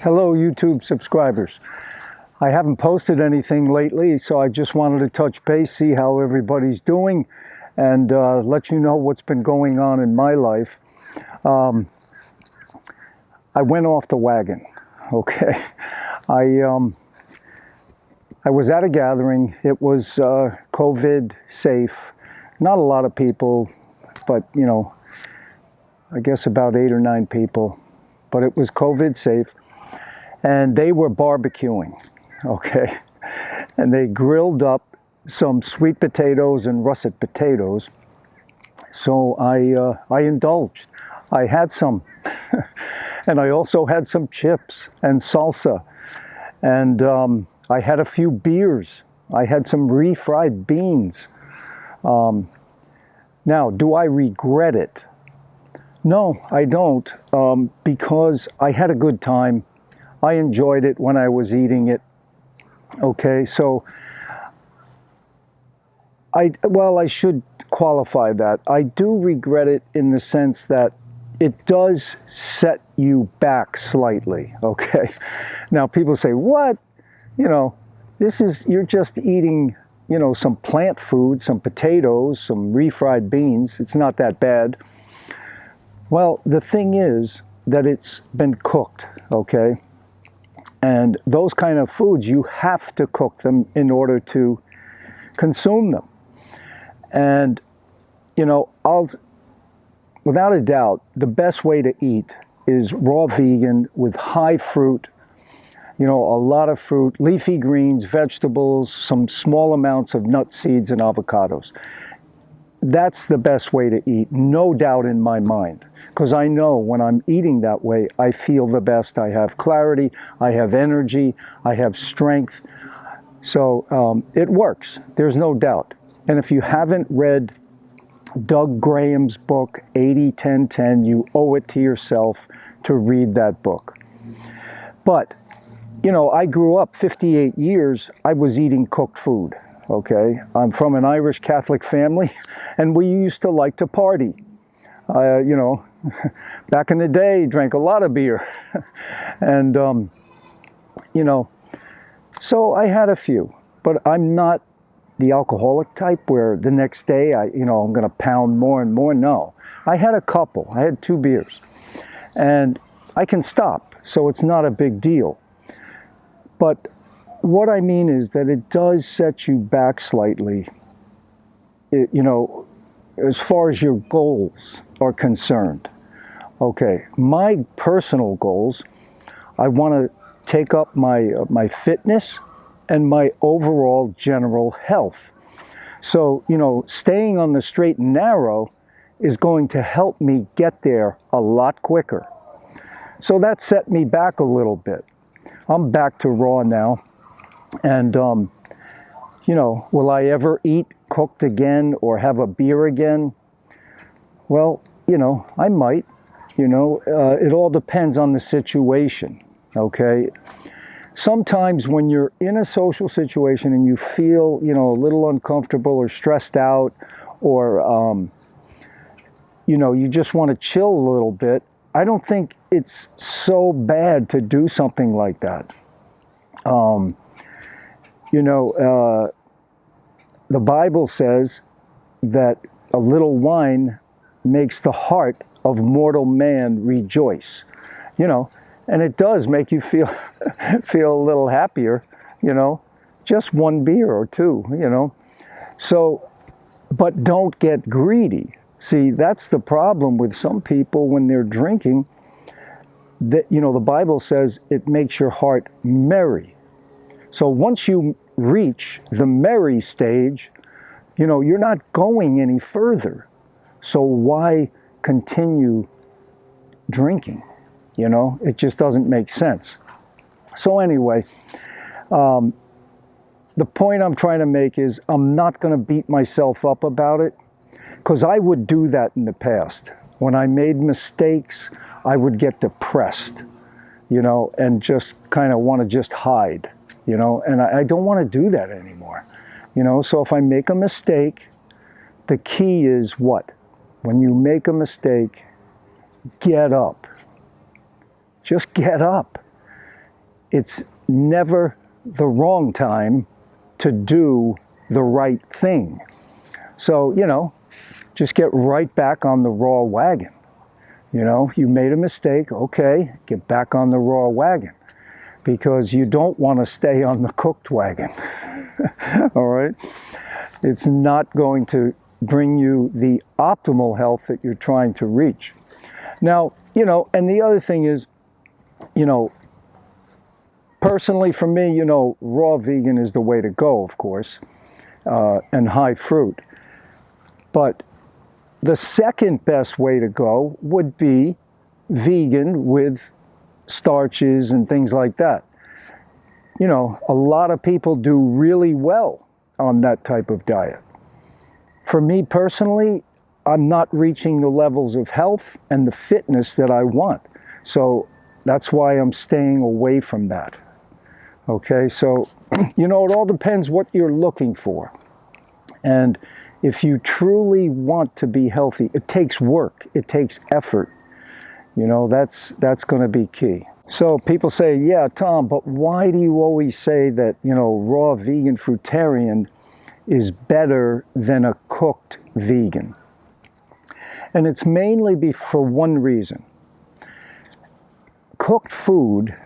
Hello, YouTube subscribers. I haven't posted anything lately, so I just wanted to touch base, see how everybody's doing, and let you know what's been going on in my life. I went off the wagon, okay? I was at a gathering. It was COVID safe. Not a lot of people, but you know, I guess about 8 or 9 people. But it was COVID safe. And they were barbecuing, okay? And they grilled up some sweet potatoes and russet potatoes. So I indulged. I had some. And I also had some chips and salsa. And I had a few beers. I had some refried beans. Now, do I regret it? No, I don't, because I had a good time. I enjoyed it when I was eating it. Okay, so I should qualify that. I do regret it in the sense that it does set you back slightly, okay? Now people say, what? You know, you're just eating, you know, some plant food, some potatoes, some refried beans. It's not that bad. Well, the thing is that it's been cooked, okay? And those kind of foods, you have to cook them in order to consume them. And, you know, without a doubt, the best way to eat is raw vegan with high fruit, you know, a lot of fruit, leafy greens, vegetables, some small amounts of nuts, seeds, and avocados. That's the best way to eat, no doubt in my mind. Because I know when I'm eating that way, I feel the best. I have clarity, I have energy, I have strength. So it works, there's no doubt. And if you haven't read Doug Graham's book, 80-10-10, you owe it to yourself to read that book. But, you know, I grew up 58 years, I was eating cooked food. Okay, I'm from an Irish Catholic family, and we used to like to party. You know, back in the day, drank a lot of beer, and you know, so I had a few, but I'm not the alcoholic type where the next day I'm going to pound more and more. No, I had a couple. I had 2 beers, and I can stop, so it's not a big deal. But what I mean is that it does set you back slightly, you know, as far as your goals are concerned. Okay, my personal goals, I want to take up my fitness and my overall general health. So, you know, staying on the straight and narrow is going to help me get there a lot quicker. So that set me back a little bit. I'm back to raw now. And, you know, will I ever eat cooked again or have a beer again? Well, you know, I might. You know, it all depends on the situation, okay? Sometimes when you're in a social situation and you feel, you know, a little uncomfortable or stressed out, or, you know, you just want to chill a little bit, I don't think it's so bad to do something like that. You know, the Bible says that a little wine makes the heart of mortal man rejoice. You know, and it does make you feel a little happier, you know, just 1 beer or 2, you know. So, but don't get greedy. See, that's the problem with some people when they're drinking. That, you know, the Bible says it makes your heart merry. So once you reach the merry stage, you know, you're not going any further. So why continue drinking? You know, it just doesn't make sense. So anyway, the point I'm trying to make is I'm not going to beat myself up about it, because I would do that in the past. When I made mistakes, I would get depressed, you know, and just kind of want to just hide. You know, and I don't want to do that anymore. You know, so if I make a mistake, the key is what? When you make a mistake, get up. Just get up. it's never the wrong time to do the right thing. So, you know, just get right back on the raw wagon. You know, you made a mistake, okay, get back on the raw wagon, because you don't want to stay on the cooked wagon. All right? It's not going to bring you the optimal health that you're trying to reach. Now, you know, and the other thing is, you know, personally for me, you know, raw vegan is the way to go, of course, and high fruit. But the second best way to go would be vegan with starches and things like that. You know, a lot of people do really well on that type of diet. For me personally, I'm not reaching the levels of health and the fitness that I want. So that's why I'm staying away from that. Okay, so, you know, it all depends what you're looking for. And if you truly want to be healthy, it takes work, it takes effort. You know, that's going to be key. So people say, yeah, Tom, but why do you always say that, you know, raw vegan fruitarian is better than a cooked vegan? And it's mainly for one reason. Cooked food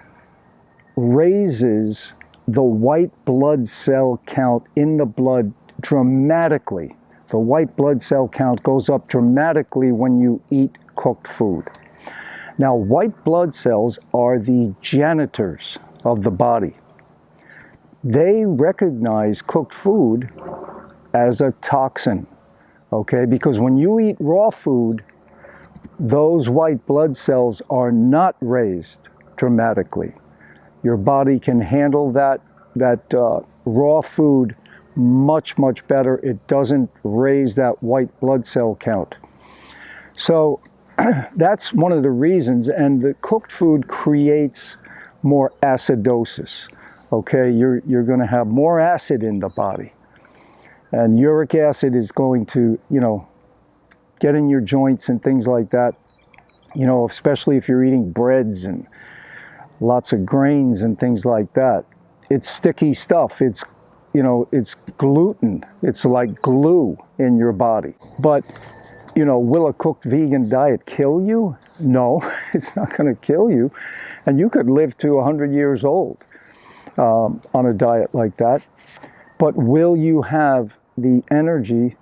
raises the white blood cell count in the blood dramatically. The white blood cell count goes up dramatically when you eat cooked food. Now, white blood cells are the janitors of the body. They recognize cooked food as a toxin, okay? Because when you eat raw food, those white blood cells are not raised dramatically. Your body can handle that raw food much, much better. It doesn't raise that white blood cell count. So that's one of the reasons. And the cooked food creates more acidosis. Okay, you're going to have more acid in the body. And uric acid is going to, you know, get in your joints and things like that. You know, especially if you're eating breads and lots of grains and things like that. It's sticky stuff. It's, you know, it's gluten. It's like glue in your body. But, you know, will a cooked vegan diet kill you? No, it's not going to kill you. And you could live to 100 years old on a diet like that. But will you have the energy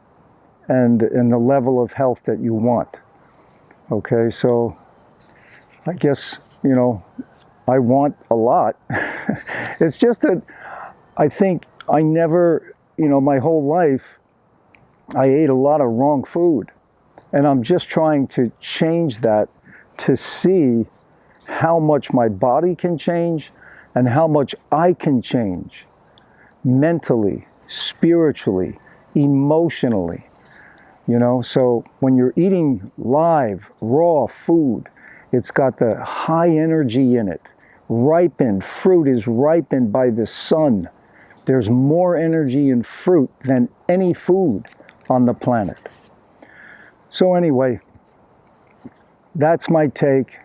and the level of health that you want? Okay, so I guess, you know, I want a lot. It's just that I think I never, you know, my whole life, I ate a lot of wrong food. And I'm just trying to change that to see how much my body can change and how much I can change mentally, spiritually, emotionally. You know, so when you're eating live, raw food, it's got the high energy in it. Ripened, fruit is ripened by the sun. There's more energy in fruit than any food on the planet. So anyway, that's my take.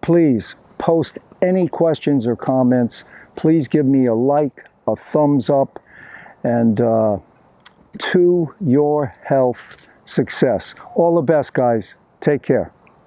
Please post any questions or comments. Please give me a like, a thumbs up, and to your health success. All the best, guys. Take care.